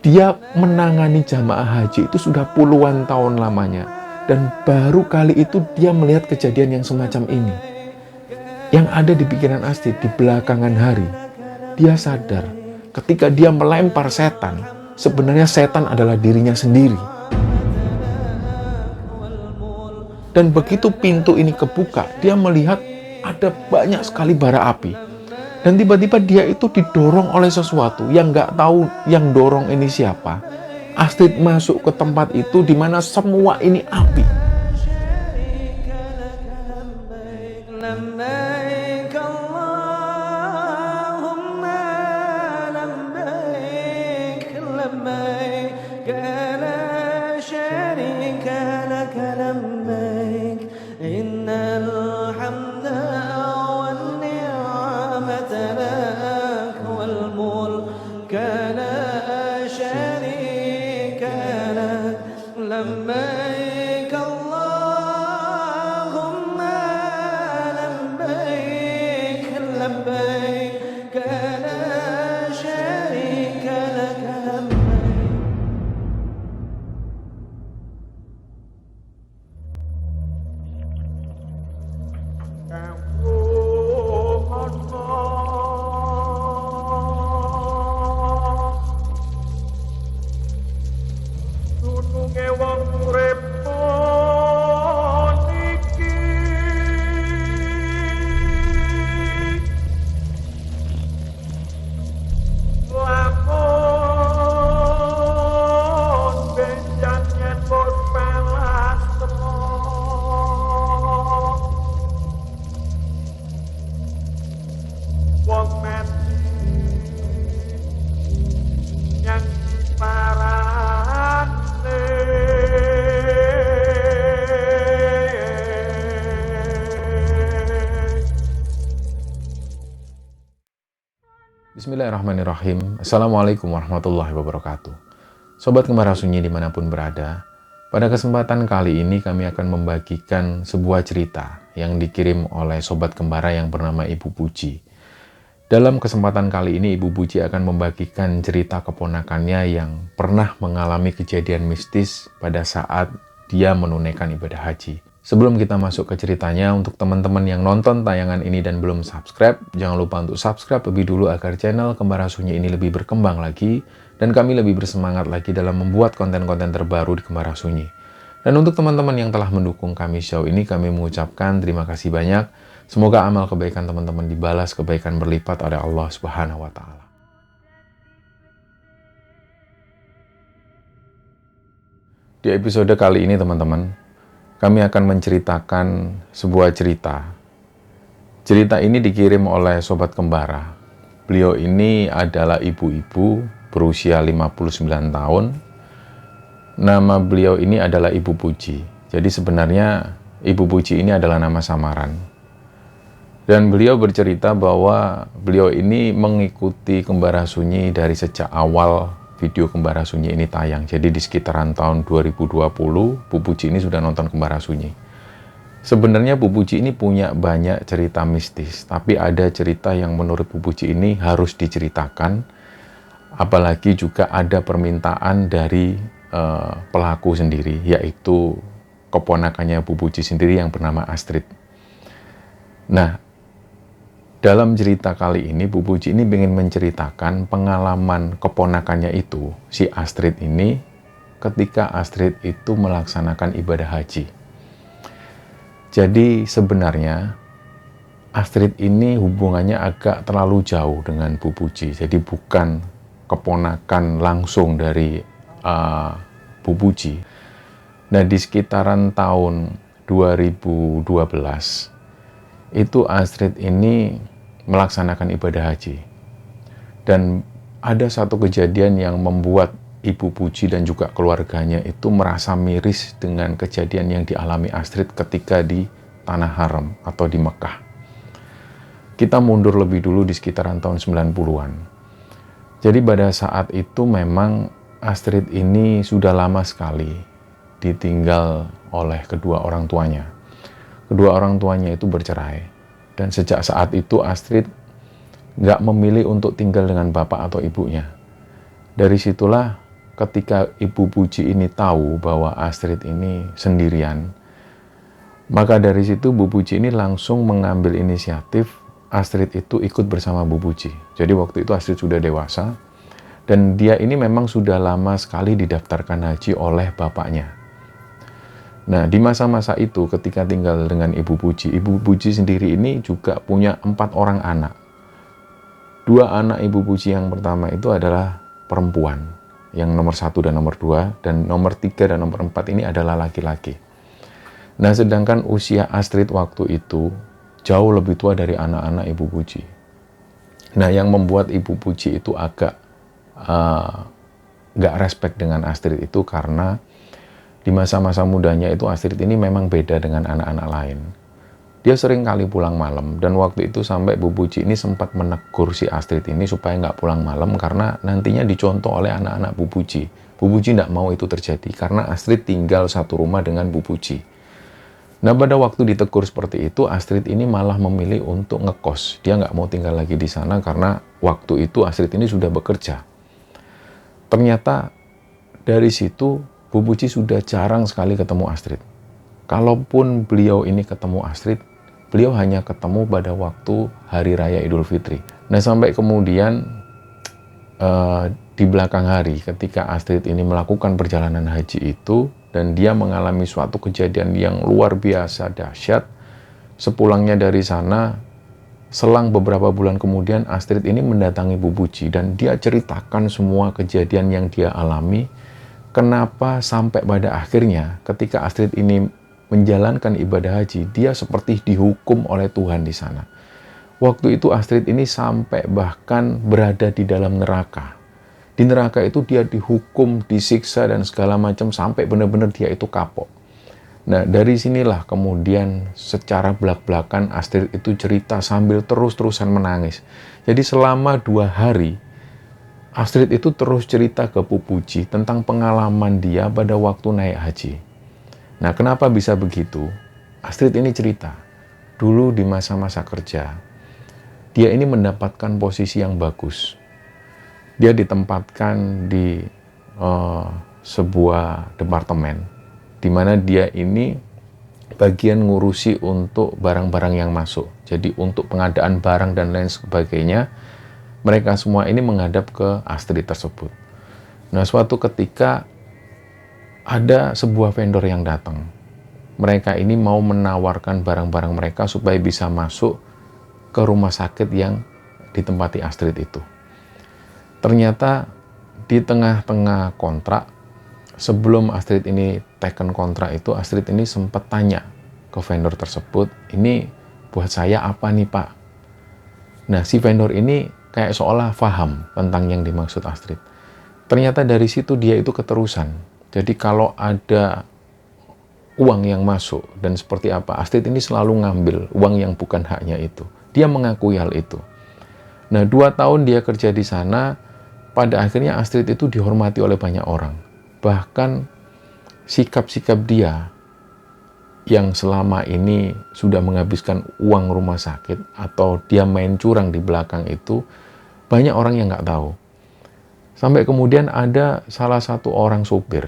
Dia menangani jamaah haji itu sudah puluhan tahun lamanya. Dan baru kali itu dia melihat kejadian yang semacam ini. Yang ada di pikiran Astrid di belakangan hari, dia sadar ketika dia melempar setan, sebenarnya setan adalah dirinya sendiri. Dan begitu pintu ini kebuka, dia melihat ada banyak sekali bara api. Dan tiba-tiba dia itu didorong oleh sesuatu yang nggak tahu yang dorong ini siapa. Astrid masuk ke tempat itu di mana semua ini api. Bismillahirrahmanirrahim. Assalamualaikum warahmatullahi wabarakatuh. Sobat Kembara Sunyi dimanapun berada, pada kesempatan kali ini kami akan membagikan sebuah cerita yang dikirim oleh Sobat Kembara yang bernama Ibu Puji. Dalam kesempatan kali ini Ibu Puji akan membagikan cerita keponakannya yang pernah mengalami kejadian mistis pada saat dia menunaikan ibadah haji. Sebelum kita masuk ke ceritanya, untuk teman-teman yang nonton tayangan ini dan belum subscribe, jangan lupa untuk subscribe lebih dulu agar channel Kembara Sunyi ini lebih berkembang lagi, dan kami lebih bersemangat lagi dalam membuat konten-konten terbaru di Kembara Sunyi. Dan untuk teman-teman yang telah mendukung kami show ini, kami mengucapkan terima kasih banyak. Semoga amal kebaikan teman-teman dibalas kebaikan berlipat oleh Allah Subhanahu wa Ta'ala. Di episode kali ini teman-teman, kami akan menceritakan sebuah cerita. Cerita ini dikirim oleh Sobat Kembara. Beliau ini adalah ibu-ibu berusia 59 tahun. Nama beliau ini adalah Ibu Puji. Jadi sebenarnya Ibu Puji ini adalah nama samaran. Dan beliau bercerita bahwa beliau ini mengikuti Kembara Sunyi dari sejak awal video Kembara Sunyi ini tayang. Jadi di sekitaran tahun 2020, Bu Puji ini sudah nonton Kembara Sunyi. Sebenarnya Bu Puji ini punya banyak cerita mistis, tapi ada cerita yang menurut Bu Puji ini harus diceritakan. Apalagi juga ada permintaan dari pelaku sendiri, yaitu keponakannya Bu Puji sendiri yang bernama Astrid. Nah, dalam cerita kali ini, Bu Puji ini ingin menceritakan pengalaman keponakannya itu, si Astrid ini, ketika Astrid itu melaksanakan ibadah haji. Jadi sebenarnya Astrid ini hubungannya agak terlalu jauh dengan Bu Puji. Jadi bukan keponakan langsung dari Bu Puji. Nah, di sekitaran tahun 2012, itu Astrid ini melaksanakan ibadah haji. Dan ada satu kejadian yang membuat Ibu Puji dan juga keluarganya itu merasa miris dengan kejadian yang dialami Astrid ketika di Tanah Haram atau di Mekah. Kita mundur lebih dulu di sekitaran tahun 90-an. Jadi pada saat itu memang Astrid ini sudah lama sekali ditinggal oleh kedua orang tuanya. Kedua orang tuanya itu bercerai. Dan sejak saat itu Astrid nggak memilih untuk tinggal dengan bapak atau ibunya. Dari situlah ketika Ibu Puji ini tahu bahwa Astrid ini sendirian, maka dari situ Bu Puji ini langsung mengambil inisiatif Astrid itu ikut bersama Bu Puji. Jadi waktu itu Astrid sudah dewasa, dan dia ini memang sudah lama sekali didaftarkan haji oleh bapaknya. Nah, di masa-masa itu ketika tinggal dengan Ibu Puji sendiri ini juga punya 4 orang anak. 2 anak Ibu Puji yang pertama itu adalah perempuan, yang nomor 1 dan nomor 2, dan nomor 3 dan nomor 4 ini adalah laki-laki. Nah, sedangkan usia Astrid waktu itu jauh lebih tua dari anak-anak Ibu Puji. Nah, yang membuat Ibu Puji itu agak nggak respect dengan Astrid itu karena di masa-masa mudanya itu Astrid ini memang beda dengan anak-anak lain. Dia sering kali pulang malam, dan waktu itu sampai Bu Puji ini sempat menegur si Astrid ini supaya nggak pulang malam karena nantinya dicontoh oleh anak-anak Bu Puji. Bu Puji nggak mau itu terjadi karena Astrid tinggal satu rumah dengan Bu Puji. Nah, pada waktu ditegur seperti itu, Astrid ini malah memilih untuk ngekos. Dia nggak mau tinggal lagi di sana karena waktu itu Astrid ini sudah bekerja. Ternyata dari situ Bu Puji sudah jarang sekali ketemu Astrid. Kalaupun beliau ini ketemu Astrid, beliau hanya ketemu pada waktu Hari Raya Idul Fitri. Nah, sampai kemudian di belakang hari ketika Astrid ini melakukan perjalanan haji itu, dan dia mengalami suatu kejadian yang luar biasa dahsyat, sepulangnya dari sana, selang beberapa bulan kemudian Astrid ini mendatangi Bu Puji dan dia ceritakan semua kejadian yang dia alami. Kenapa sampai pada akhirnya ketika Astrid ini menjalankan ibadah haji, dia seperti dihukum oleh Tuhan di sana. Waktu itu Astrid ini sampai bahkan berada di dalam neraka. Di neraka itu dia dihukum, disiksa dan segala macam sampai benar-benar dia itu kapok. Nah, dari sinilah kemudian secara belak-belakan Astrid itu cerita sambil terus-terusan menangis. Jadi selama 2 hari, Astrid itu terus cerita ke Bu Puji tentang pengalaman dia pada waktu naik haji. Nah, kenapa bisa begitu? Astrid ini cerita, dulu di masa-masa kerja, dia ini mendapatkan posisi yang bagus. Dia ditempatkan di sebuah departemen, di mana dia ini bagian ngurusi untuk barang-barang yang masuk. Jadi untuk pengadaan barang dan lain sebagainya, mereka semua ini menghadap ke Astrid tersebut. Nah, suatu ketika ada sebuah vendor yang datang. Mereka ini mau menawarkan barang-barang mereka supaya bisa masuk ke rumah sakit yang ditempati Astrid itu. Ternyata di tengah-tengah kontrak, sebelum Astrid ini teken kontrak itu, Astrid ini sempat tanya ke vendor tersebut, ini buat saya apa nih Pak? Nah, si vendor ini kayak seolah paham tentang yang dimaksud Astrid. Ternyata dari situ dia itu keterusan. Jadi kalau ada uang yang masuk dan seperti apa, Astrid ini selalu ngambil uang yang bukan haknya itu. Dia mengakui hal itu. Nah, 2 tahun dia kerja di sana, pada akhirnya Astrid itu dihormati oleh banyak orang. Bahkan sikap-sikap dia yang selama ini sudah menghabiskan uang rumah sakit atau dia main curang di belakang itu, banyak orang yang nggak tahu. Sampai kemudian ada salah satu orang supir.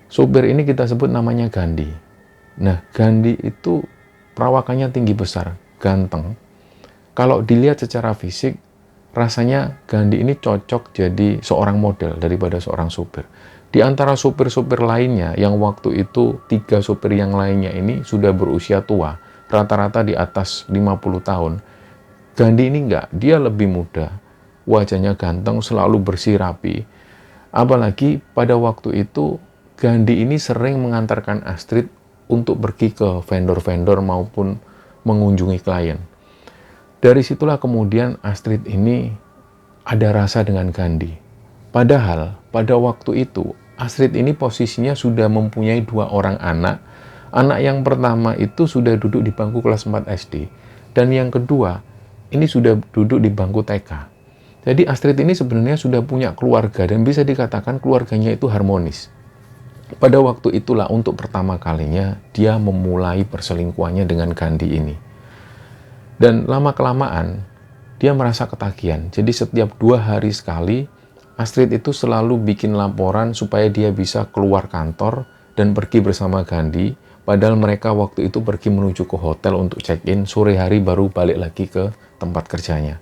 Supir ini kita sebut namanya Gandhi. Nah, Gandhi itu perawakannya tinggi besar, ganteng. Kalau dilihat secara fisik, rasanya Gandhi ini cocok jadi seorang model daripada seorang supir. Di antara supir-supir lainnya, yang waktu itu 3 supir yang lainnya ini sudah berusia tua, rata-rata di atas 50 tahun. Gandhi ini enggak, dia lebih muda, wajahnya ganteng, selalu bersih rapi. Apalagi pada waktu itu, Gandhi ini sering mengantarkan Astrid untuk pergi ke vendor-vendor maupun mengunjungi klien. Dari situlah kemudian Astrid ini ada rasa dengan Gandhi. Padahal pada waktu itu Astrid ini posisinya sudah mempunyai 2 orang anak. Anak yang pertama itu sudah duduk di bangku kelas 4 SD. Dan yang kedua ini sudah duduk di bangku TK. Jadi Astrid ini sebenarnya sudah punya keluarga dan bisa dikatakan keluarganya itu harmonis. Pada waktu itulah untuk pertama kalinya dia memulai perselingkuhannya dengan Gandhi ini. Dan lama-kelamaan dia merasa ketagihan. Jadi setiap 2 hari sekali Astrid itu selalu bikin laporan supaya dia bisa keluar kantor dan pergi bersama Gandhi, padahal mereka waktu itu pergi menuju ke hotel untuk check-in, sore hari baru balik lagi ke tempat kerjanya.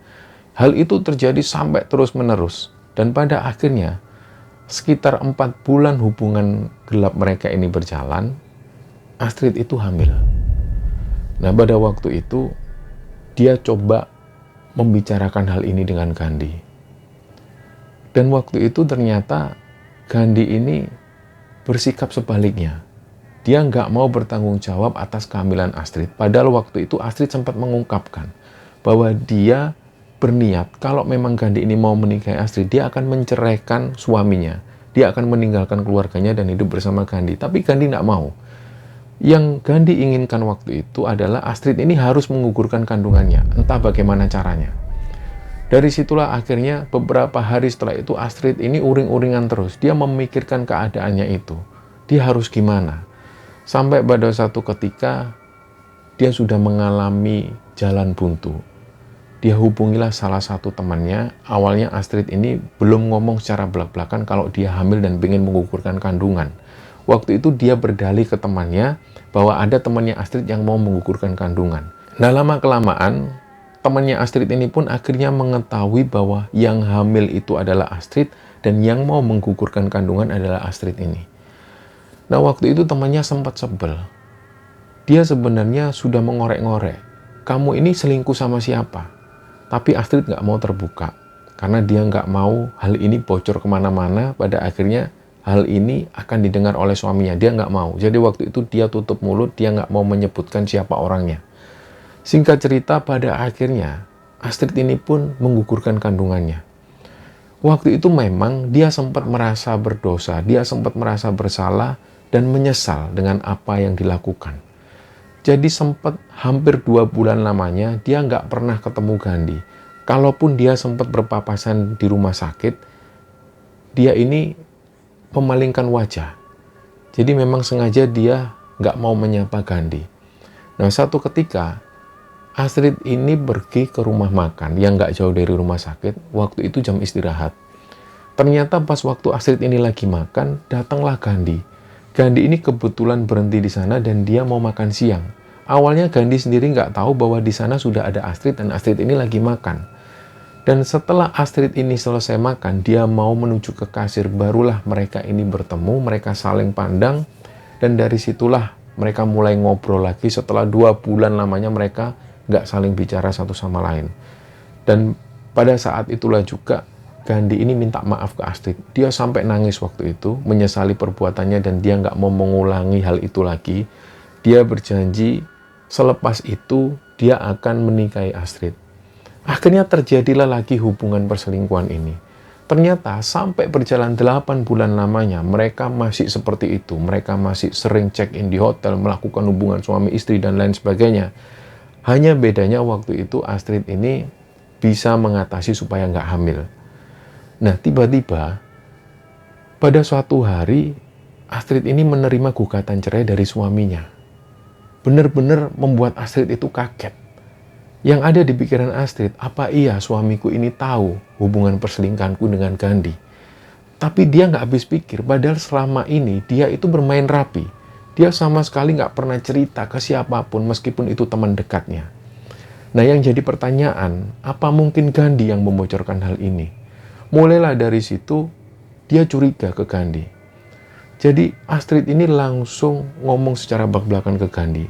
Hal itu terjadi sampai terus-menerus, dan pada akhirnya sekitar 4 bulan hubungan gelap mereka ini berjalan, Astrid itu hamil. Nah, pada waktu itu dia coba membicarakan hal ini dengan Gandhi. Dan waktu itu ternyata Gandhi ini bersikap sebaliknya. Dia nggak mau bertanggung jawab atas kehamilan Astrid. Padahal waktu itu Astrid sempat mengungkapkan bahwa dia berniat kalau memang Gandhi ini mau menikahi Astrid, dia akan menceraikan suaminya. Dia akan meninggalkan keluarganya dan hidup bersama Gandhi. Tapi Gandhi nggak mau. Yang Gandhi inginkan waktu itu adalah Astrid ini harus menggugurkan kandungannya. Entah bagaimana caranya. Dari situlah akhirnya beberapa hari setelah itu Astrid ini uring-uringan terus. Dia memikirkan keadaannya itu. Dia harus gimana? Sampai pada satu ketika dia sudah mengalami jalan buntu. Dia hubungilah salah satu temannya. Awalnya Astrid ini belum ngomong secara belak-belakan kalau dia hamil dan ingin menggugurkan kandungan. Waktu itu dia berdalih ke temannya bahwa ada temannya Astrid yang mau menggugurkan kandungan. Nah, lama-kelamaan temannya Astrid ini pun akhirnya mengetahui bahwa yang hamil itu adalah Astrid dan yang mau menggugurkan kandungan adalah Astrid ini. Nah, waktu itu temannya sempat sebel. Dia sebenarnya sudah mengorek-ngorek. Kamu ini selingkuh sama siapa? Tapi Astrid nggak mau terbuka. Karena dia nggak mau hal ini bocor kemana-mana. Pada akhirnya hal ini akan didengar oleh suaminya. Dia nggak mau. Jadi waktu itu dia tutup mulut. Dia nggak mau menyebutkan siapa orangnya. Singkat cerita, pada akhirnya Astrid ini pun menggugurkan kandungannya. Waktu itu memang dia sempat merasa berdosa, dia sempat merasa bersalah dan menyesal dengan apa yang dilakukan. Jadi sempat hampir 2 bulan lamanya dia nggak pernah ketemu Gandhi. Kalaupun dia sempat berpapasan di rumah sakit, dia ini memalingkan wajah. Jadi memang sengaja dia nggak mau menyapa Gandhi. Nah, satu ketika Astrid ini pergi ke rumah makan yang nggak jauh dari rumah sakit. Waktu itu jam istirahat. Ternyata pas waktu Astrid ini lagi makan, datanglah Gandhi. Gandhi ini kebetulan berhenti di sana dan dia mau makan siang. Awalnya Gandhi sendiri nggak tahu bahwa di sana sudah ada Astrid dan Astrid ini lagi makan. Dan setelah Astrid ini selesai makan, dia mau menuju ke kasir. Barulah mereka ini bertemu, mereka saling pandang. Dan dari situlah mereka mulai ngobrol lagi. Setelah 2 bulan lamanya mereka nggak saling bicara satu sama lain. Dan pada saat itulah juga Gandhi ini minta maaf ke Astrid. Dia sampai nangis waktu itu, menyesali perbuatannya dan dia nggak mau mengulangi hal itu lagi. Dia berjanji selepas itu dia akan menikahi Astrid. Akhirnya terjadilah lagi hubungan perselingkuhan ini. Ternyata sampai berjalan 8 bulan lamanya mereka masih seperti itu. Mereka masih sering check-in di hotel, melakukan hubungan suami istri dan lain sebagainya. Hanya bedanya waktu itu Astrid ini bisa mengatasi supaya nggak hamil. Nah, tiba-tiba pada suatu hari Astrid ini menerima gugatan cerai dari suaminya. Benar-benar membuat Astrid itu kaget. Yang ada di pikiran Astrid, apa iya suamiku ini tahu hubungan perselingkuhanku dengan Gandhi? Tapi dia nggak habis pikir, padahal selama ini dia itu bermain rapi. Dia sama sekali nggak pernah cerita ke siapapun meskipun itu teman dekatnya. Nah, yang jadi pertanyaan, apa mungkin Gandhi yang membocorkan hal ini? Mulailah dari situ, dia curiga ke Gandhi. Jadi Astrid ini langsung ngomong secara belak-belakan ke Gandhi.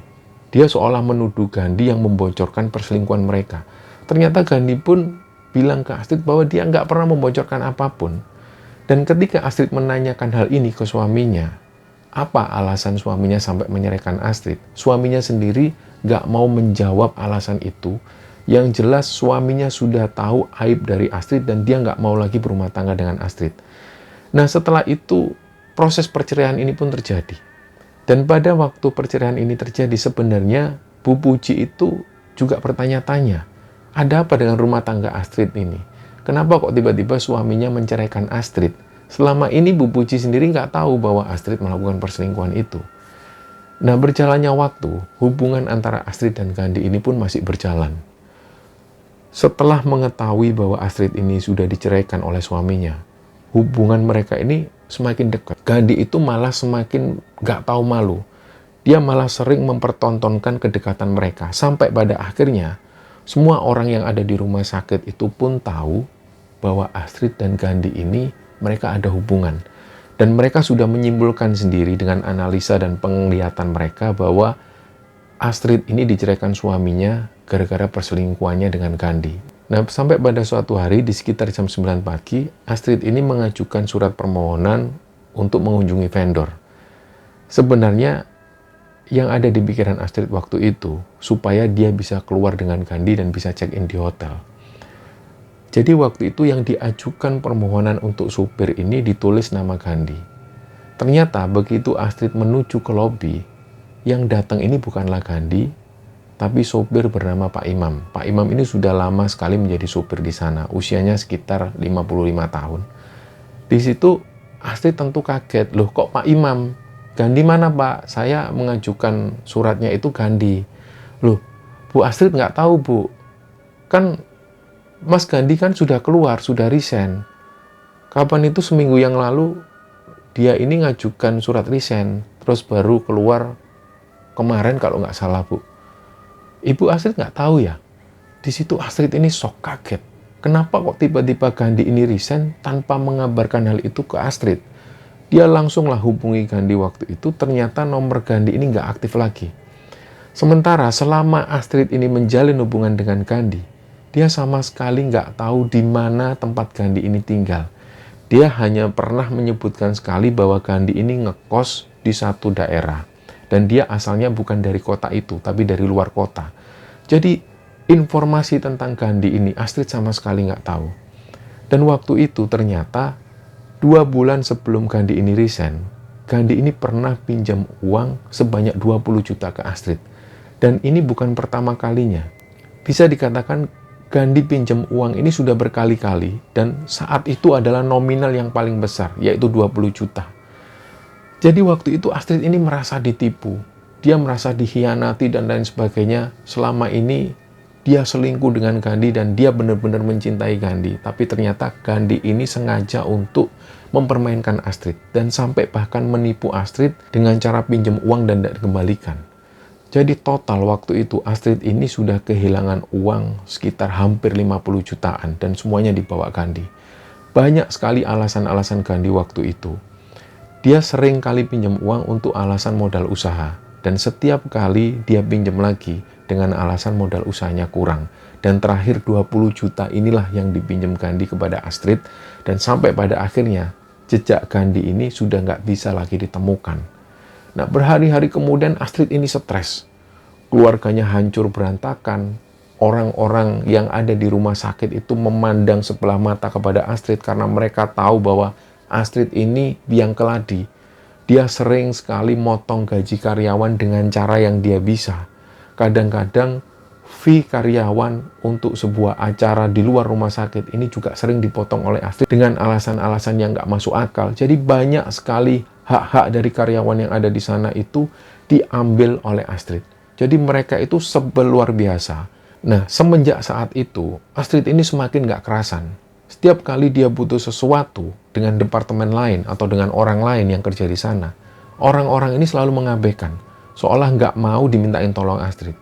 Dia seolah menuduh Gandhi yang membocorkan perselingkuhan mereka. Ternyata Gandhi pun bilang ke Astrid bahwa dia nggak pernah membocorkan apapun. Dan ketika Astrid menanyakan hal ini ke suaminya, apa alasan suaminya sampai menyerahkan Astrid? Suaminya sendiri nggak mau menjawab alasan itu. Yang jelas suaminya sudah tahu aib dari Astrid dan dia nggak mau lagi berumah tangga dengan Astrid. Nah, setelah itu proses perceraian ini pun terjadi. Dan pada waktu perceraian ini terjadi sebenarnya Bu Puji itu juga bertanya-tanya, ada apa dengan rumah tangga Astrid ini? Kenapa kok tiba-tiba suaminya menceraikan Astrid? Selama ini Bu Puji sendiri nggak tahu bahwa Astrid melakukan perselingkuhan itu. Nah, berjalannya waktu, hubungan antara Astrid dan Gandhi ini pun masih berjalan. Setelah mengetahui bahwa Astrid ini sudah diceraikan oleh suaminya, hubungan mereka ini semakin dekat. Gandhi itu malah semakin gak tahu malu. Dia malah sering mempertontonkan kedekatan mereka. Sampai pada akhirnya, semua orang yang ada di rumah sakit itu pun tahu bahwa Astrid dan Gandhi ini mereka ada hubungan. Dan mereka sudah menyimpulkan sendiri dengan analisa dan penglihatan mereka bahwa Astrid ini diceraikan suaminya gara-gara perselingkuhannya dengan Gandhi. Nah, sampai pada suatu hari di sekitar jam 9 pagi, Astrid ini mengajukan surat permohonan untuk mengunjungi vendor. Sebenarnya yang ada di pikiran Astrid waktu itu, supaya dia bisa keluar dengan Gandhi dan bisa check-in di hotel. Jadi waktu itu yang diajukan permohonan untuk supir ini ditulis nama Gandhi. Ternyata begitu Astrid menuju ke lobi, yang datang ini bukanlah Gandhi, tapi sopir bernama Pak Imam. Pak Imam ini sudah lama sekali menjadi sopir di sana, usianya sekitar 55 tahun. Di situ Astrid tentu kaget, loh kok Pak Imam? Gandhi mana Pak? Saya mengajukan suratnya itu Gandhi. Loh, Bu Astrid nggak tahu Bu. Kan Mas Gandhi kan sudah keluar, sudah resign. Kapan itu seminggu yang lalu dia ini ngajukan surat resign, terus baru keluar kemarin kalau nggak salah Bu. Ibu Astrid nggak tahu ya. Di situ Astrid ini shock kaget. Kenapa kok tiba-tiba Gandhi ini resign tanpa mengabarkan hal itu ke Astrid? Dia langsunglah hubungi Gandhi waktu itu, ternyata nomor Gandhi ini nggak aktif lagi. Sementara selama Astrid ini menjalin hubungan dengan Gandhi, dia sama sekali nggak tahu di mana tempat Gandhi ini tinggal. Dia hanya pernah menyebutkan sekali bahwa Gandhi ini ngekos di satu daerah. Dan dia asalnya bukan dari kota itu, tapi dari luar kota. Jadi informasi tentang Gandhi ini Astrid sama sekali nggak tahu. Dan waktu itu ternyata 2 bulan sebelum Gandhi ini resign, Gandhi ini pernah pinjam uang sebanyak 20 juta ke Astrid. Dan ini bukan pertama kalinya. Bisa dikatakan Gandhi pinjam uang ini sudah berkali-kali dan saat itu adalah nominal yang paling besar, yaitu 20 juta. Jadi waktu itu Astrid ini merasa ditipu. Dia merasa dikhianati dan lain sebagainya. Selama ini dia selingkuh dengan Gandhi dan dia benar-benar mencintai Gandhi. Tapi ternyata Gandhi ini sengaja untuk mempermainkan Astrid. Dan sampai bahkan menipu Astrid dengan cara pinjam uang dan tidak dikembalikan. Jadi total waktu itu Astrid ini sudah kehilangan uang sekitar hampir 50 jutaan. Dan semuanya dibawa Gandhi. Banyak sekali alasan-alasan Gandhi waktu itu. Dia sering kali pinjam uang untuk alasan modal usaha. Dan setiap kali dia pinjam lagi dengan alasan modal usahanya kurang. Dan terakhir 20 juta inilah yang dipinjam Gandhi kepada Astrid. Dan sampai pada akhirnya jejak Gandhi ini sudah nggak bisa lagi ditemukan. Nah, berhari-hari kemudian Astrid ini stres. Keluarganya hancur berantakan. Orang-orang yang ada di rumah sakit itu memandang sebelah mata kepada Astrid karena mereka tahu bahwa Astrid ini biang keladi. Dia sering sekali motong gaji karyawan dengan cara yang dia bisa. Kadang-kadang fee karyawan untuk sebuah acara di luar rumah sakit ini juga sering dipotong oleh Astrid dengan alasan-alasan yang nggak masuk akal. Jadi banyak sekali hak-hak dari karyawan yang ada di sana itu diambil oleh Astrid. Jadi mereka itu sebel luar biasa. Nah, semenjak saat itu, Astrid ini semakin nggak kerasan. Setiap kali dia butuh sesuatu dengan departemen lain atau dengan orang lain yang kerja di sana, orang-orang ini selalu mengabaikan, seolah nggak mau dimintain tolong Astrid.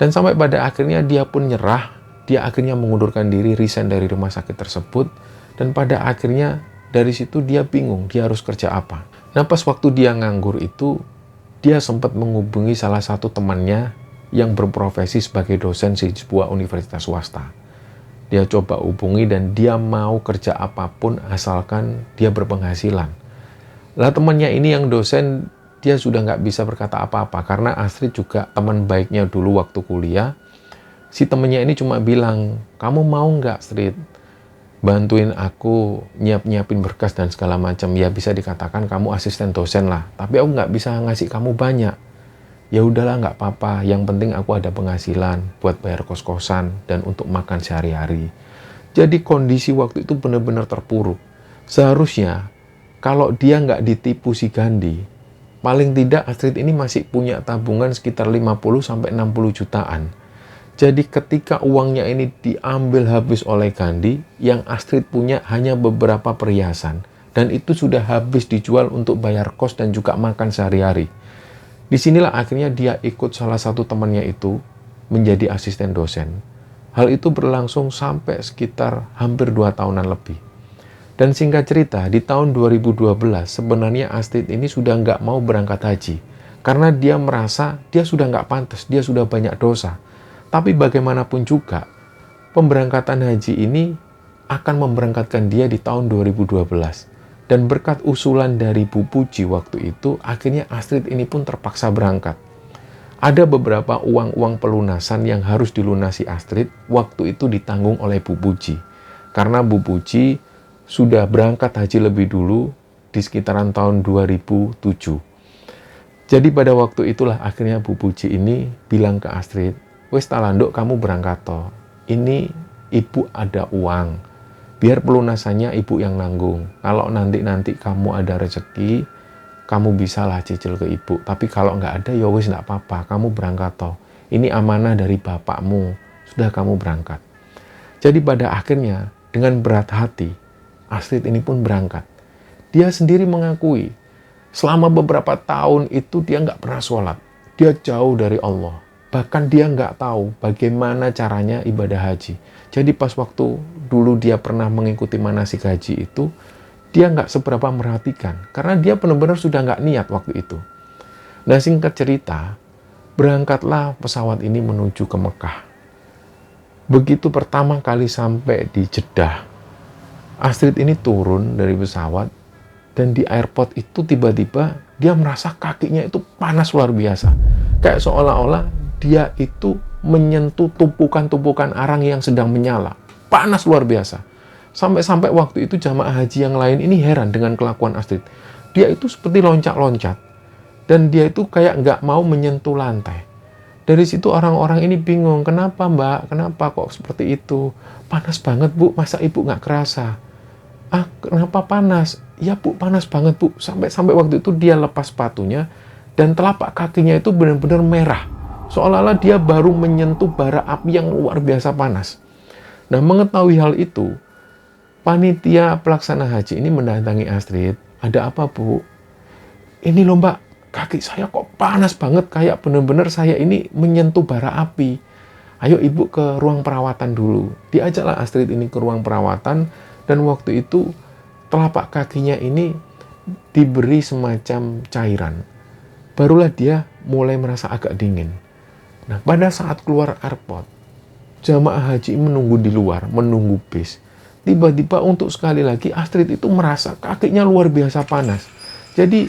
Dan sampai pada akhirnya dia pun nyerah, dia akhirnya mengundurkan diri, resign dari rumah sakit tersebut, dan pada akhirnya dari situ dia bingung, dia harus kerja apa. Nah, pas waktu dia nganggur itu, dia sempat menghubungi salah satu temannya yang berprofesi sebagai dosen di sebuah universitas swasta. Dia coba hubungi dan dia mau kerja apapun asalkan dia berpenghasilan. Lah temannya ini yang dosen, dia sudah nggak bisa berkata apa-apa karena Astrid juga teman baiknya dulu waktu kuliah. Si temannya ini cuma bilang, kamu mau nggak Astrid bantuin aku nyiapin berkas dan segala macam. Ya bisa dikatakan kamu asisten dosen lah, tapi aku nggak bisa ngasih kamu banyak. Ya udahlah nggak apa-apa, yang penting aku ada penghasilan buat bayar kos-kosan dan untuk makan sehari-hari. Jadi kondisi waktu itu benar-benar terpuruk. Seharusnya kalau dia nggak ditipu si Gandhi, paling tidak Astrid ini masih punya tabungan sekitar 50-60 jutaan. Jadi ketika uangnya ini diambil habis oleh Gandhi, yang Astrid punya hanya beberapa perhiasan. Dan itu sudah habis dijual untuk bayar kos dan juga makan sehari-hari. Disinilah akhirnya dia ikut salah satu temannya itu menjadi asisten dosen. Hal itu berlangsung sampai sekitar hampir 2 tahunan lebih. Dan singkat cerita, di tahun 2012 sebenarnya Astrid ini sudah nggak mau berangkat haji. Karena dia merasa dia sudah nggak pantas, dia sudah banyak dosa. Tapi bagaimanapun juga, pemberangkatan haji ini akan memberangkatkan dia di tahun 2012. Dan berkat usulan dari Bu Puji waktu itu, akhirnya Astrid ini pun terpaksa berangkat. Ada beberapa uang-uang pelunasan yang harus dilunasi Astrid, waktu itu ditanggung oleh Bu Puji. Karena Bu Puji sudah berangkat haji lebih dulu di sekitaran tahun 2007. Jadi pada waktu itulah akhirnya Bu Puji ini bilang ke Astrid, "Wes talanduk kamu berangkat toh. Ini ibu ada uang. Biar pelunasannya ibu yang nanggung. Kalau nanti kamu ada rezeki, kamu bisalah cicil ke ibu. Tapi kalau nggak ada ya wes nggak apa-apa. Kamu berangkat toh. Ini amanah dari bapakmu. Sudah kamu berangkat." Jadi pada akhirnya dengan berat hati, Astrid ini pun berangkat. Dia sendiri mengakui, selama beberapa tahun itu dia nggak pernah sholat. Dia jauh dari Allah. Bahkan dia nggak tahu bagaimana caranya ibadah haji. Jadi pas waktu dulu dia pernah mengikuti manasik haji itu, dia nggak seberapa merhatikan. Karena dia benar-benar sudah nggak niat waktu itu. Nah singkat cerita, berangkatlah pesawat ini menuju ke Mekah. Begitu pertama kali sampai di Jeddah, Astrid ini turun dari pesawat dan di airport itu tiba-tiba dia merasa kakinya itu panas luar biasa. Kayak seolah-olah dia itu menyentuh tumpukan-tumpukan arang yang sedang menyala. Panas luar biasa. Sampai-sampai waktu itu jamaah haji yang lain ini heran dengan kelakuan Astrid. Dia itu seperti loncat-loncat. Dan dia itu kayak nggak mau menyentuh lantai. Dari situ orang-orang ini bingung. Kenapa mbak? Kenapa kok seperti itu? Panas banget bu, masa ibu nggak kerasa? Ah, kenapa panas? Ya bu, panas banget bu. Sampai waktu itu dia lepas sepatunya dan telapak kakinya itu benar-benar merah. Seolah-olah dia baru menyentuh bara api yang luar biasa panas. Nah, mengetahui hal itu, panitia pelaksana haji ini mendatangi Astrid. Ada apa bu? Ini loh mbak, kaki saya kok panas banget. Kayak benar-benar saya ini menyentuh bara api. Ayo ibu ke ruang perawatan dulu. Diajaklah Astrid ini ke ruang perawatan. Dan waktu itu telapak kakinya ini diberi semacam cairan. Barulah dia mulai merasa agak dingin. Nah, pada saat keluar airport, jamaah haji menunggu di luar, menunggu bis. Tiba-tiba untuk sekali lagi Astrid itu merasa kakinya luar biasa panas. Jadi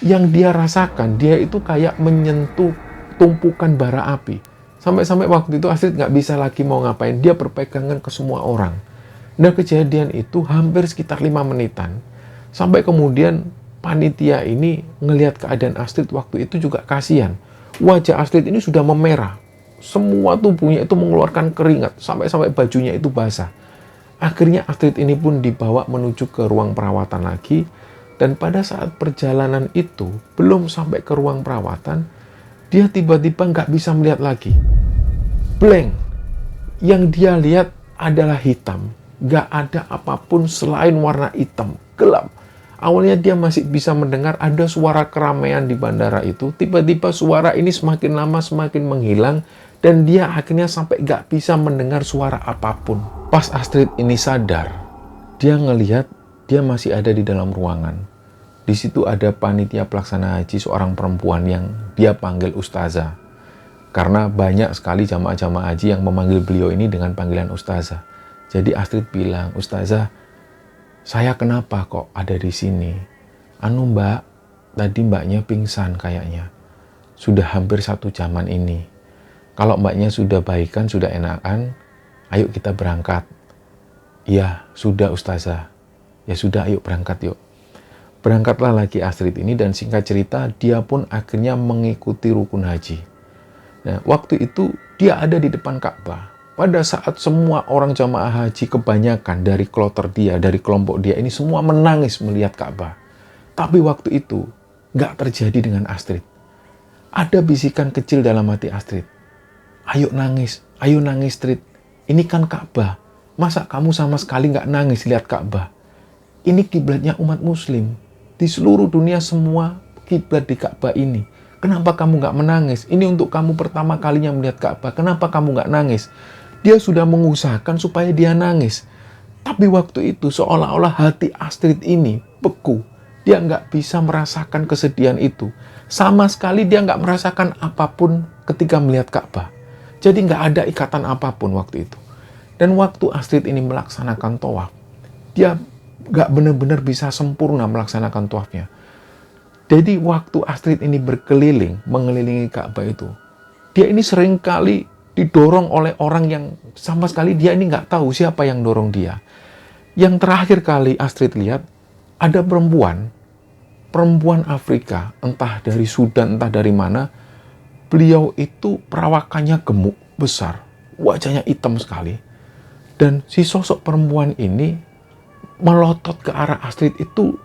yang dia rasakan, dia itu kayak menyentuh tumpukan bara api. Sampai-sampai waktu itu Astrid nggak bisa lagi mau ngapain. Dia berpegangan ke semua orang. Nah kejadian itu hampir sekitar 5 menitan. Sampai kemudian panitia ini ngelihat keadaan Astrid waktu itu juga kasihan. Wajah Astrid ini sudah memerah. Semua tubuhnya itu mengeluarkan keringat. Sampai-sampai bajunya itu basah. Akhirnya Astrid ini pun dibawa menuju ke ruang perawatan lagi. Dan pada saat perjalanan itu, belum sampai ke ruang perawatan, dia tiba-tiba nggak bisa melihat lagi. Blank. Yang dia lihat adalah hitam. Nggak ada apapun selain warna hitam. Gelap. Awalnya dia masih bisa mendengar ada suara keramaian di bandara itu. Tiba-tiba suara ini semakin lama semakin menghilang. Dan dia akhirnya sampai nggak bisa mendengar suara apapun. Pas Astrid ini sadar, dia ngelihat dia masih ada di dalam ruangan. Di situ ada panitia pelaksana haji seorang perempuan yang dia panggil ustazah. Karena banyak sekali jamaah-jamaah haji yang memanggil beliau ini dengan panggilan ustazah. Jadi Astrid bilang, "Ustazah, saya kenapa kok ada di sini? Anu mbak, tadi mbaknya pingsan kayaknya. Sudah hampir 1 jaman ini. Kalau mbaknya sudah baikan, sudah enakan, ayo kita berangkat." "Iya, sudah ustazah." "Ya sudah, ayo berangkat yuk." Berangkatlah lagi Astrid ini dan singkat cerita, dia pun akhirnya mengikuti rukun haji. Nah, waktu itu dia ada di depan Ka'bah. Pada saat semua orang jamaah haji kebanyakan dari kloter dia, dari kelompok dia ini semua menangis melihat Ka'bah. Tapi waktu itu nggak terjadi dengan Astrid. Ada bisikan kecil dalam hati Astrid. "Ayo nangis, Ayo nangis, Astrid. Ini kan Ka'bah. Masa kamu sama sekali nggak nangis lihat Ka'bah? Ini kiblatnya umat muslim. Di seluruh dunia semua kiblat di Ka'bah ini. Kenapa kamu nggak menangis? Ini untuk kamu pertama kalinya melihat Ka'bah. Kenapa kamu nggak nangis? Dia sudah mengusahakan supaya dia nangis. Tapi waktu itu seolah-olah hati Astrid ini beku. Dia nggak bisa merasakan kesedihan itu. Sama sekali dia nggak merasakan apapun ketika melihat Ka'bah. Jadi nggak ada ikatan apapun waktu itu. Dan waktu Astrid ini melaksanakan tawaf, dia nggak benar-benar bisa sempurna melaksanakan tawafnya. Jadi waktu Astrid ini berkeliling, mengelilingi Ka'bah itu, dia ini seringkali didorong oleh orang yang sama sekali dia ini nggak tahu siapa yang dorong dia. Yang terakhir kali Astrid lihat, ada perempuan Afrika, entah dari Sudan, entah dari mana. Beliau itu perawakannya gemuk, besar, wajahnya hitam sekali. Dan si sosok perempuan ini melotot ke arah Astrid itu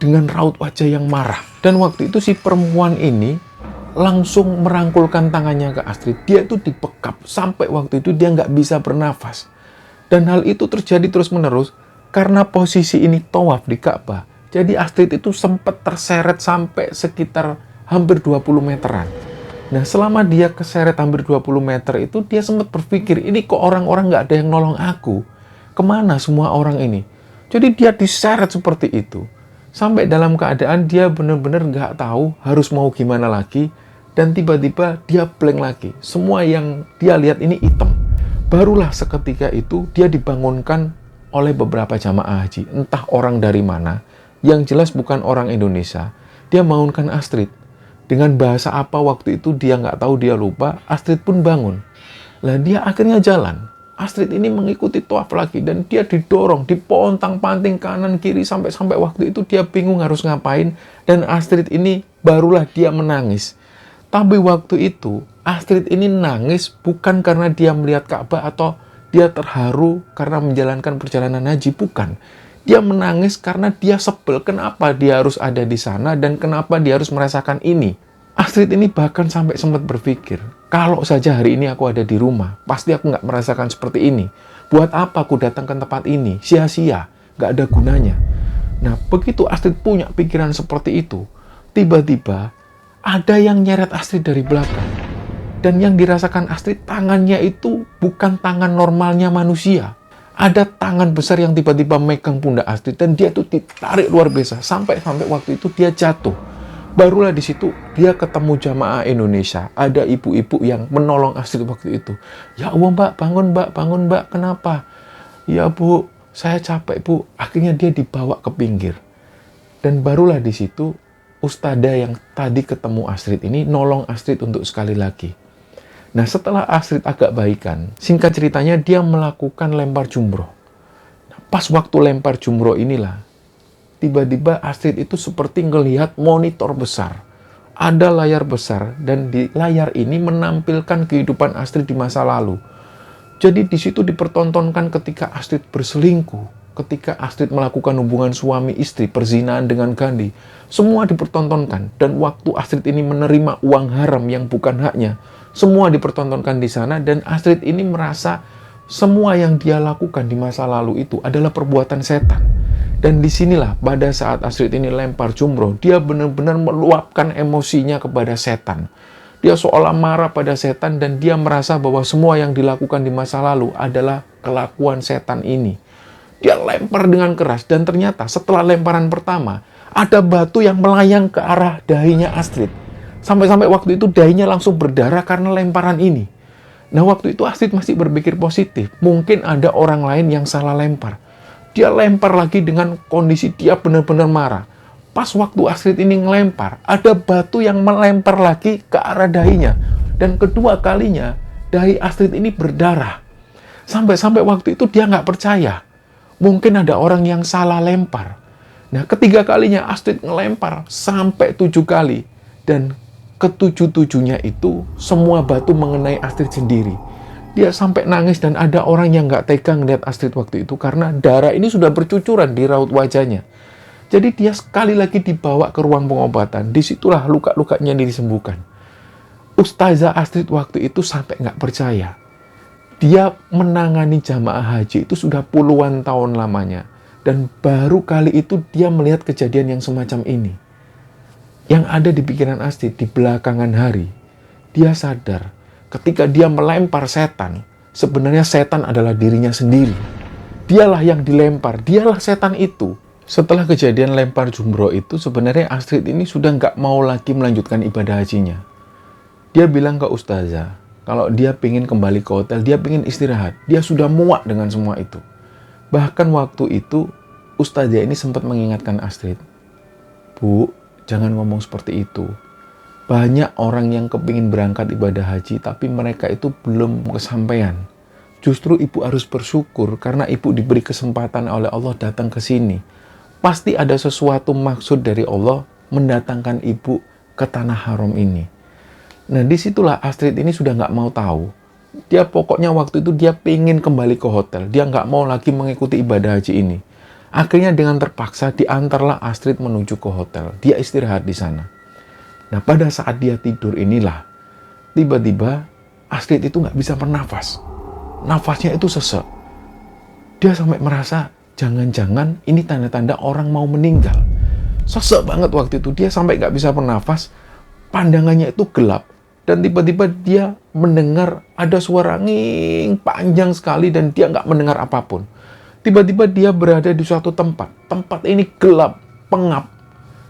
dengan raut wajah yang marah. Dan waktu itu si perempuan ini langsung merangkulkan tangannya ke Astrid. Dia itu dibekap, sampai waktu itu dia nggak bisa bernafas. Dan hal itu terjadi terus-menerus karena posisi ini tawaf di Ka'bah. Jadi Astrid itu sempat terseret sampai sekitar hampir 20 meteran. Nah, selama dia keseret hampir 20 meter itu, dia sempat berpikir, ini kok orang-orang nggak ada yang nolong aku? Kemana semua orang ini? Jadi dia diseret seperti itu. Sampai dalam keadaan dia benar-benar nggak tahu harus mau gimana lagi. Dan tiba-tiba dia blank lagi. Semua yang dia lihat ini hitam. Barulah seketika itu dia dibangunkan oleh beberapa jamaah haji. Entah orang dari mana. Yang jelas bukan orang Indonesia. Dia bangunkan Astrid. Dengan bahasa apa waktu itu dia nggak tahu, dia lupa. Astrid pun bangun. Lah dia akhirnya jalan. Astrid ini mengikuti tawaf lagi. Dan dia didorong, dipontang-panting kanan kiri. Sampai waktu itu dia bingung harus ngapain. Dan Astrid ini barulah dia menangis. Tapi waktu itu Astrid ini nangis bukan karena dia melihat Ka'bah atau dia terharu karena menjalankan perjalanan haji. Bukan. Dia menangis karena dia sebel kenapa dia harus ada di sana dan kenapa dia harus merasakan ini. Astrid ini bahkan sampai sempat berpikir, kalau saja hari ini aku ada di rumah, pasti aku nggak merasakan seperti ini. Buat apa aku datang ke tempat ini? Sia-sia, nggak ada gunanya. Nah, begitu Astrid punya pikiran seperti itu, tiba-tiba ada yang nyeret Astrid dari belakang. Dan yang dirasakan Astrid, tangannya itu bukan tangan normalnya manusia. Ada tangan besar yang tiba-tiba megang pundak Astrid dan dia tuh ditarik luar biasa sampai waktu itu dia jatuh. Barulah di situ dia ketemu jamaah Indonesia. Ada ibu-ibu yang menolong Astrid waktu itu. Ya Allah mbak, bangun mbak, kenapa? Ya bu, saya capek bu. Akhirnya dia dibawa ke pinggir. Dan barulah di situ Ustadzah yang tadi ketemu Astrid ini nolong Astrid untuk sekali lagi. Nah, setelah Astrid agak baikan, singkat ceritanya dia melakukan lempar jumroh. Nah, pas waktu lempar jumroh inilah, tiba-tiba Astrid itu seperti ngelihat monitor besar. Ada layar besar dan di layar ini menampilkan kehidupan Astrid di masa lalu. Jadi di situ dipertontonkan ketika Astrid berselingkuh, ketika Astrid melakukan hubungan suami istri, perzinahan dengan Gandhi. Semua dipertontonkan dan waktu Astrid ini menerima uang haram yang bukan haknya, semua dipertontonkan di sana dan Astrid ini merasa semua yang dia lakukan di masa lalu itu adalah perbuatan setan. Dan disinilah pada saat Astrid ini lempar jumroh, dia benar-benar meluapkan emosinya kepada setan. Dia seolah marah pada setan dan dia merasa bahwa semua yang dilakukan di masa lalu adalah kelakuan setan ini. Dia lempar dengan keras dan ternyata setelah lemparan pertama, ada batu yang melayang ke arah dahinya Astrid. Sampai waktu itu dahinya langsung berdarah karena lemparan ini. Nah waktu itu Astrid masih berpikir positif. Mungkin ada orang lain yang salah lempar. Dia lempar lagi dengan kondisi dia benar-benar marah. Pas waktu Astrid ini ngelempar, ada batu yang melempar lagi ke arah dahinya. Dan kedua kalinya, dahi Astrid ini berdarah. Sampai waktu itu dia nggak percaya. Mungkin ada orang yang salah lempar. Nah ketiga kalinya Astrid ngelempar sampai 7 kali. Dan ketujuh-tujuhnya itu semua batu mengenai Astrid sendiri. Dia sampai nangis dan ada orang yang nggak tega ngeliat Astrid waktu itu karena darah ini sudah bercucuran di raut wajahnya. Jadi dia sekali lagi dibawa ke ruang pengobatan. Disitulah luka-lukanya disembuhkan. Ustazah Astrid waktu itu sampai nggak percaya. Dia menangani jamaah haji itu sudah puluhan tahun lamanya. Dan baru kali itu dia melihat kejadian yang semacam ini. Yang ada di pikiran Astrid di belakangan hari, dia sadar ketika dia melempar setan, sebenarnya setan adalah dirinya sendiri. Dialah yang dilempar, dialah setan itu. Setelah kejadian lempar jumroh itu, sebenarnya Astrid ini sudah nggak mau lagi melanjutkan ibadah hajinya. Dia bilang ke ustazah, kalau dia pengen kembali ke hotel, dia pengen istirahat. Dia sudah muak dengan semua itu. Bahkan waktu itu, ustazah ini sempat mengingatkan Astrid, Bu, jangan ngomong seperti itu. Banyak orang yang kepingin berangkat ibadah haji, tapi mereka itu belum kesampaian. Justru ibu harus bersyukur karena ibu diberi kesempatan oleh Allah datang ke sini. Pasti ada sesuatu maksud dari Allah mendatangkan ibu ke tanah haram ini. Nah, disitulah Astrid ini sudah nggak mau tahu. Dia pokoknya waktu itu dia pengen kembali ke hotel. Dia nggak mau lagi mengikuti ibadah haji ini. Akhirnya dengan terpaksa diantarlah Astrid menuju ke hotel. Dia istirahat di sana. Nah, pada saat dia tidur inilah, tiba-tiba Astrid itu nggak bisa bernafas. Nafasnya itu sesek. Dia sampai merasa, jangan-jangan ini tanda-tanda orang mau meninggal. Sesek banget waktu itu. Dia sampai nggak bisa bernafas. Pandangannya itu gelap. Dan tiba-tiba dia mendengar ada suara nging panjang sekali dan dia nggak mendengar apapun. Tiba-tiba dia berada di suatu tempat. Tempat ini gelap, pengap.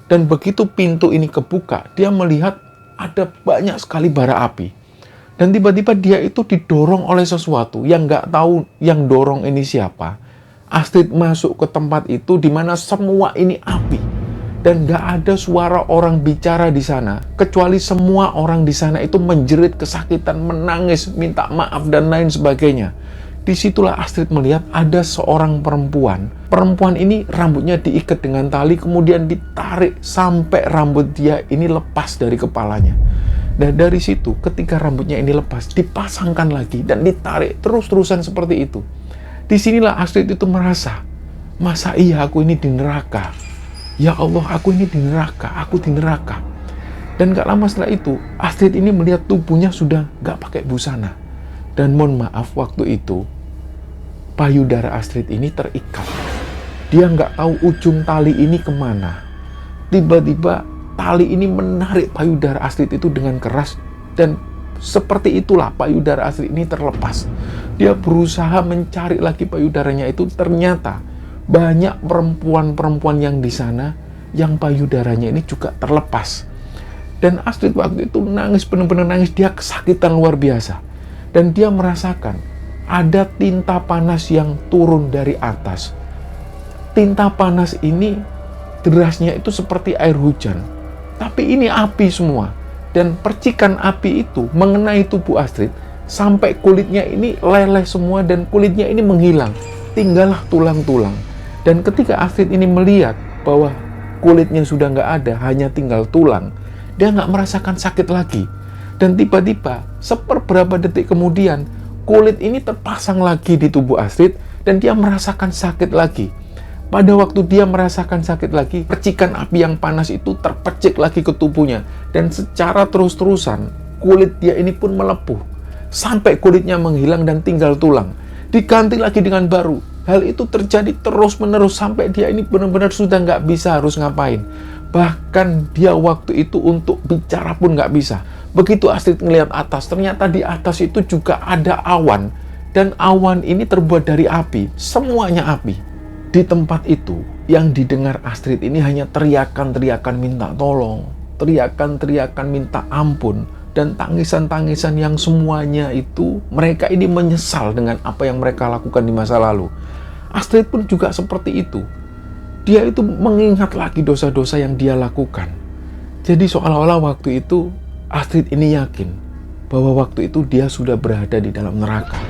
Dan begitu pintu ini kebuka, dia melihat ada banyak sekali bara api. Dan tiba-tiba dia itu didorong oleh sesuatu yang nggak tahu yang dorong ini siapa. Astrid masuk ke tempat itu di mana semua ini api. Dan nggak ada suara orang bicara di sana. Kecuali semua orang di sana itu menjerit kesakitan, menangis, minta maaf, dan lain sebagainya. Disitulah Astrid melihat ada seorang perempuan. Perempuan ini rambutnya diikat dengan tali, kemudian ditarik sampai rambut dia ini lepas dari kepalanya. Dan dari situ, ketika rambutnya ini lepas, dipasangkan lagi dan ditarik terus-terusan seperti itu. Disinilah Astrid itu merasa, masa iya aku ini di neraka? Ya Allah, aku ini di neraka, aku di neraka. Dan gak lama setelah itu, Astrid ini melihat tubuhnya sudah gak pakai busana. Dan mohon maaf, waktu itu, payudara Astrid ini terikat. Dia gak tahu ujung tali ini kemana. Tiba-tiba, tali ini menarik payudara Astrid itu dengan keras. Dan seperti itulah payudara Astrid ini terlepas. Dia berusaha mencari lagi payudaranya itu, ternyata banyak perempuan-perempuan yang di sana yang payudaranya ini juga terlepas. Dan Astrid waktu itu nangis, benar-benar nangis. Dia kesakitan luar biasa. Dan dia merasakan ada tinta panas yang turun dari atas. Tinta panas ini derasnya itu seperti air hujan. Tapi ini api semua. Dan percikan api itu mengenai tubuh Astrid sampai kulitnya ini leleh semua dan kulitnya ini menghilang. Tinggallah tulang-tulang. Dan ketika Astrid ini melihat bahwa kulitnya sudah nggak ada, hanya tinggal tulang, dia nggak merasakan sakit lagi. Dan tiba-tiba, seperberapa detik kemudian, kulit ini terpasang lagi di tubuh Astrid, dan dia merasakan sakit lagi. Pada waktu dia merasakan sakit lagi, percikan api yang panas itu terpecik lagi ke tubuhnya. Dan secara terus-terusan, kulit dia ini pun melepuh. Sampai kulitnya menghilang dan tinggal tulang. Diganti lagi dengan baru. Hal itu terjadi terus-menerus sampai dia ini benar-benar sudah nggak bisa harus ngapain. Bahkan dia waktu itu untuk bicara pun nggak bisa. Begitu Astrid ngelihat atas, ternyata di atas itu juga ada awan. Dan awan ini terbuat dari api. Semuanya api. Di tempat itu, yang didengar Astrid ini hanya teriakan-teriakan minta tolong. Teriakan-teriakan minta ampun. Dan tangisan-tangisan yang semuanya itu, mereka ini menyesal dengan apa yang mereka lakukan di masa lalu. Astrid pun juga seperti itu. Dia itu mengingat lagi dosa-dosa yang dia lakukan. Jadi seolah-olah waktu itu, Astrid ini yakin bahwa waktu itu dia sudah berada di dalam neraka.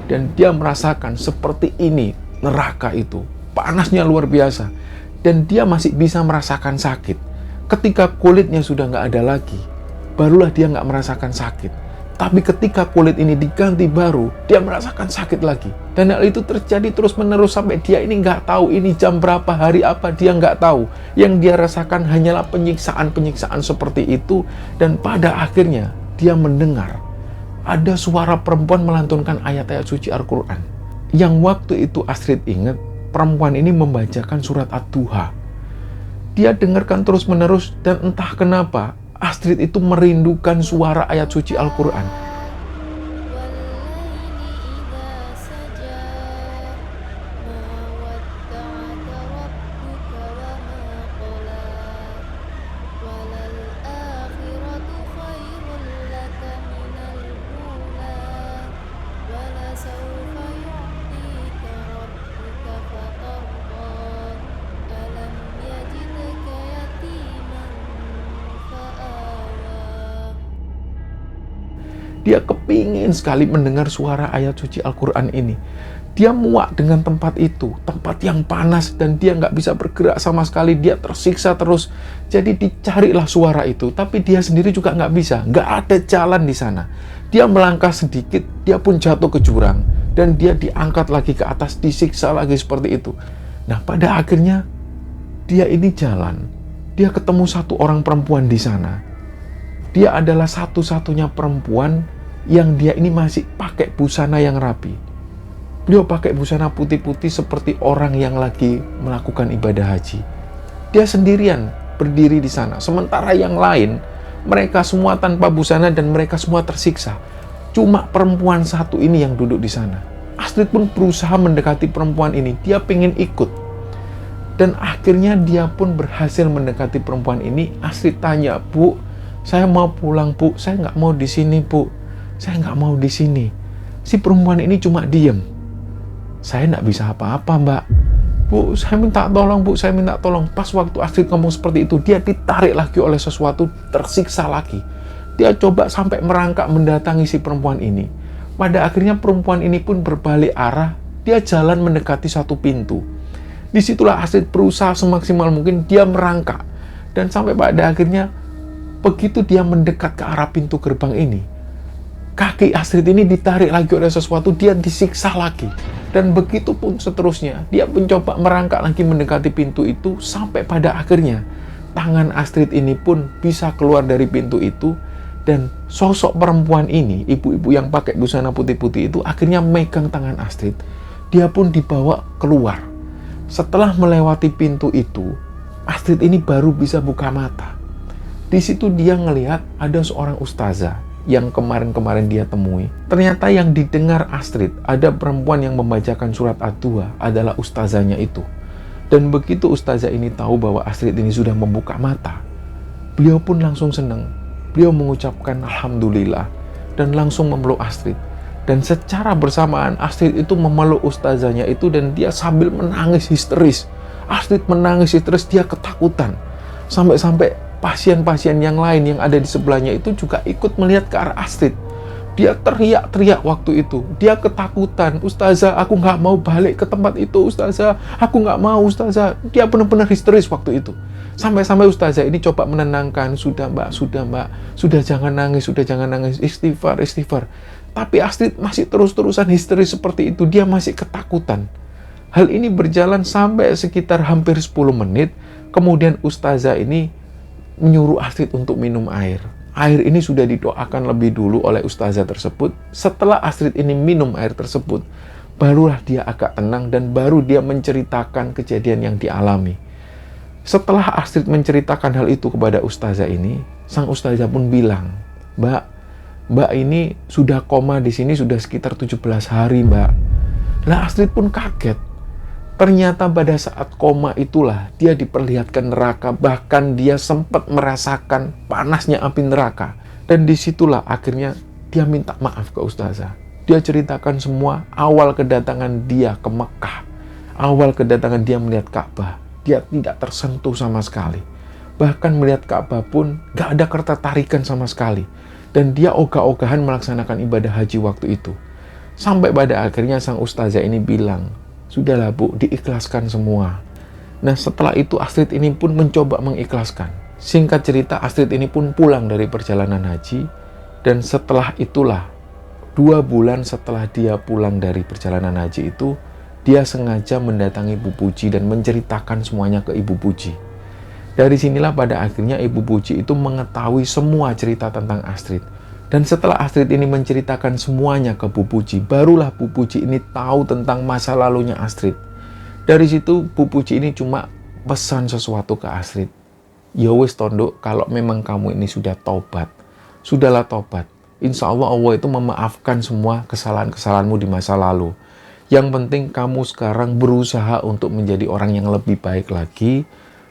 Dan dia merasakan seperti ini neraka itu. Panasnya luar biasa. Dan dia masih bisa merasakan sakit. Ketika kulitnya sudah nggak ada lagi, barulah dia nggak merasakan sakit. Tapi ketika kulit ini diganti baru, dia merasakan sakit lagi. Dan hal itu terjadi terus-menerus sampai dia ini nggak tahu ini jam berapa, hari apa, dia nggak tahu. Yang dia rasakan hanyalah penyiksaan-penyiksaan seperti itu. Dan pada akhirnya dia mendengar ada suara perempuan melantunkan ayat-ayat suci Al-Quran. Yang waktu itu Astrid ingat, perempuan ini membacakan surat Ad-Duha. Dia dengarkan terus-menerus dan entah kenapa Astrid itu merindukan suara ayat suci Al-Quran. Dia kepingin sekali mendengar suara ayat suci Al-Quran ini. Dia muak dengan tempat itu, tempat yang panas, dan dia nggak bisa bergerak sama sekali. Dia tersiksa terus. Jadi dicarilah suara itu, tapi dia sendiri juga nggak bisa. Nggak ada jalan di sana. Dia melangkah sedikit, dia pun jatuh ke jurang. Dan dia diangkat lagi ke atas, disiksa lagi seperti itu. Nah, pada akhirnya, dia ini jalan. Dia ketemu satu orang perempuan di sana. Dia adalah satu-satunya perempuan yang dia ini masih pakai busana yang rapi. Beliau pakai busana putih-putih seperti orang yang lagi melakukan ibadah haji. Dia sendirian berdiri di sana. Sementara yang lain, mereka semua tanpa busana dan mereka semua tersiksa. Cuma perempuan satu ini yang duduk di sana. Astrid pun berusaha mendekati perempuan ini. Dia pengen ikut. Dan akhirnya dia pun berhasil mendekati perempuan ini. Astrid tanya, "Bu, saya mau pulang, Bu. Saya nggak mau di sini, Bu. Saya nggak mau di sini." Si perempuan ini cuma diem. "Saya nggak bisa apa-apa, Mbak. Bu, saya minta tolong, Bu. Saya minta tolong." Pas waktu Astrid ngomong seperti itu, dia ditarik lagi oleh sesuatu, tersiksa lagi. Dia coba sampai merangkak mendatangi si perempuan ini. Pada akhirnya perempuan ini pun berbalik arah. Dia jalan mendekati satu pintu. Disitulah Astrid berusaha semaksimal mungkin dia merangkak. Dan sampai pada akhirnya begitu dia mendekat ke arah pintu gerbang ini, kaki Astrid ini ditarik lagi oleh sesuatu, dia disiksa lagi. Dan begitu pun seterusnya, dia mencoba merangkak lagi mendekati pintu itu, sampai pada akhirnya tangan Astrid ini pun bisa keluar dari pintu itu, dan sosok perempuan ini, ibu-ibu yang pakai busana putih-putih itu, akhirnya megang tangan Astrid. Dia pun dibawa keluar. Setelah melewati pintu itu, Astrid ini baru bisa buka mata. Di situ dia ngelihat ada seorang ustazah yang kemarin-kemarin dia temui. Ternyata yang didengar Astrid, ada perempuan yang membacakan surat Ad-Duha adalah ustazahnya itu. Dan begitu ustazah ini tahu bahwa Astrid ini sudah membuka mata, beliau pun langsung senang. Beliau mengucapkan Alhamdulillah dan langsung memeluk Astrid. Dan secara bersamaan Astrid itu memeluk ustazahnya itu dan dia sambil menangis histeris. Astrid menangis histeris, dia ketakutan. Sampai-sampai pasien-pasien yang lain yang ada di sebelahnya itu juga ikut melihat ke arah Astrid. Dia teriak-teriak waktu itu. Dia ketakutan. "Ustazah, aku nggak mau balik ke tempat itu, Ustazah. Aku nggak mau, Ustazah." Dia benar-benar histeris waktu itu. Sampai-sampai ustazah ini coba menenangkan. "Sudah, Mbak. Sudah, Mbak. Sudah, jangan nangis. Sudah, jangan nangis. Istighfar, istighfar." Tapi Astrid masih terus-terusan histeris seperti itu. Dia masih ketakutan. Hal ini berjalan sampai sekitar hampir 10 menit. Kemudian ustazah ini menyuruh Astrid untuk minum air. Air ini sudah didoakan lebih dulu oleh ustazah tersebut. Setelah Astrid ini minum air tersebut, barulah dia agak tenang dan baru dia menceritakan kejadian yang dialami. Setelah Astrid menceritakan hal itu kepada ustazah ini, sang ustazah pun bilang, Mbak ini sudah koma di sini sudah sekitar 17 hari, Mbak." Lah Astrid pun kaget. Ternyata pada saat koma itulah dia diperlihatkan neraka, bahkan dia sempat merasakan panasnya api neraka. Dan disitulah akhirnya dia minta maaf ke ustazah. Dia ceritakan semua awal kedatangan dia ke Mekah. Awal kedatangan dia melihat Ka'bah. Dia tidak tersentuh sama sekali. Bahkan melihat Ka'bah pun gak ada ketertarikan sama sekali. Dan dia ogah-ogahan melaksanakan ibadah haji waktu itu. Sampai pada akhirnya sang ustazah ini bilang, "Sudahlah, Bu, diikhlaskan semua." Nah, setelah itu Astrid ini pun mencoba mengikhlaskan. Singkat cerita, Astrid ini pun pulang dari perjalanan haji. Dan setelah itulah, 2 bulan setelah dia pulang dari perjalanan haji itu, dia sengaja mendatangi Ibu Puji dan menceritakan semuanya ke Ibu Puji. Dari sinilah pada akhirnya Ibu Puji itu mengetahui semua cerita tentang Astrid. Dan setelah Astrid ini menceritakan semuanya ke Bu Puji, barulah Bu Puji ini tahu tentang masa lalunya Astrid. Dari situ Bu Puji ini cuma pesan sesuatu ke Astrid. Ya wis Tondo, kalau memang kamu ini sudah tobat, sudahlah tobat. Insya Allah Allah itu memaafkan semua kesalahan-kesalahanmu di masa lalu. Yang penting kamu sekarang berusaha untuk menjadi orang yang lebih baik lagi.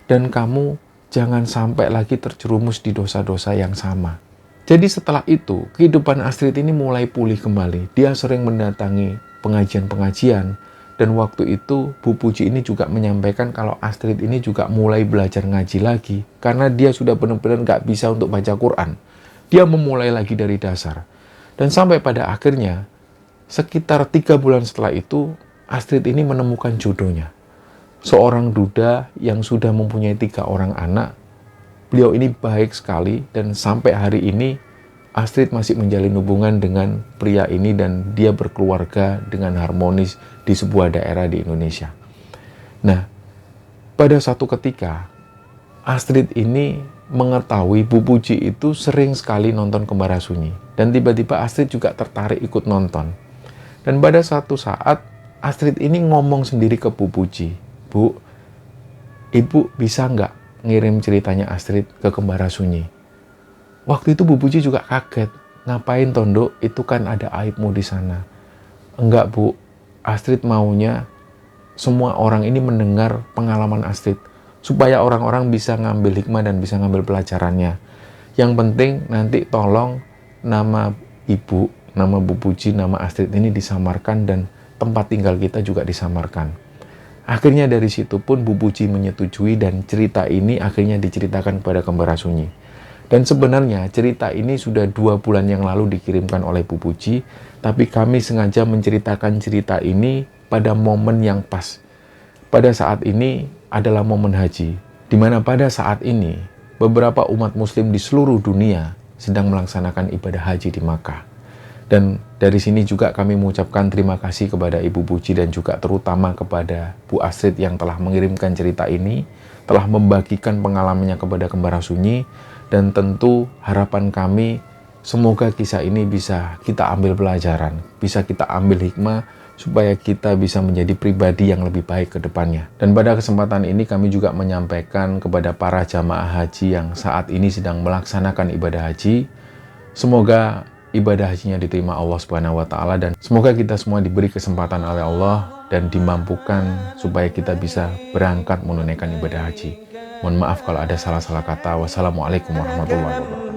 Dan kamu jangan sampai lagi terjerumus di dosa-dosa yang sama. Jadi setelah itu, kehidupan Astrid ini mulai pulih kembali. Dia sering mendatangi pengajian-pengajian. Dan waktu itu, Bu Puji ini juga menyampaikan kalau Astrid ini juga mulai belajar ngaji lagi. Karena dia sudah benar-benar nggak bisa untuk baca Quran. Dia memulai lagi dari dasar. Dan sampai pada akhirnya, sekitar 3 bulan setelah itu, Astrid ini menemukan jodohnya. Seorang duda yang sudah mempunyai 3 orang anak. Beliau ini baik sekali dan sampai hari ini Astrid masih menjalin hubungan dengan pria ini dan dia berkeluarga dengan harmonis di sebuah daerah di Indonesia. Nah, pada satu ketika Astrid ini mengetahui Bu Puji itu sering sekali nonton Kembara Sunyi dan tiba-tiba Astrid juga tertarik ikut nonton. Dan pada suatu saat Astrid ini ngomong sendiri ke Bu Puji, "Bu, Ibu bisa nggak ngirim ceritanya Astrid ke Kembara Sunyi?" Waktu itu Bu Puji juga kaget. "Ngapain Tondo? Itu kan ada aibmu di sana." "Enggak Bu, Astrid maunya semua orang ini mendengar pengalaman Astrid. Supaya orang-orang bisa ngambil hikmah dan bisa ngambil pelajarannya. Yang penting nanti tolong nama Ibu, nama Bu Puji, nama Astrid ini disamarkan dan tempat tinggal kita juga disamarkan." Akhirnya dari situ pun Bu Puji menyetujui dan cerita ini akhirnya diceritakan kepada Kembara Sunyi. Dan sebenarnya cerita ini sudah 2 bulan yang lalu dikirimkan oleh Bu Puji, tapi kami sengaja menceritakan cerita ini pada momen yang pas. Pada saat ini adalah momen haji, di mana pada saat ini beberapa umat muslim di seluruh dunia sedang melaksanakan ibadah haji di Makkah. Dan dari sini juga kami mengucapkan terima kasih kepada Ibu Puji dan juga terutama kepada Bu Astrid yang telah mengirimkan cerita ini, telah membagikan pengalamannya kepada Kembara Sunyi, dan tentu harapan kami semoga kisah ini bisa kita ambil pelajaran, bisa kita ambil hikmah, supaya kita bisa menjadi pribadi yang lebih baik ke depannya. Dan pada kesempatan ini kami juga menyampaikan kepada para jamaah haji yang saat ini sedang melaksanakan ibadah haji, semoga ibadah hajinya diterima Allah Subhanahu wa taala dan semoga kita semua diberi kesempatan oleh Allah dan dimampukan supaya kita bisa berangkat menunaikan ibadah haji. Mohon maaf kalau ada salah-salah kata. Wassalamualaikum warahmatullahi wabarakatuh.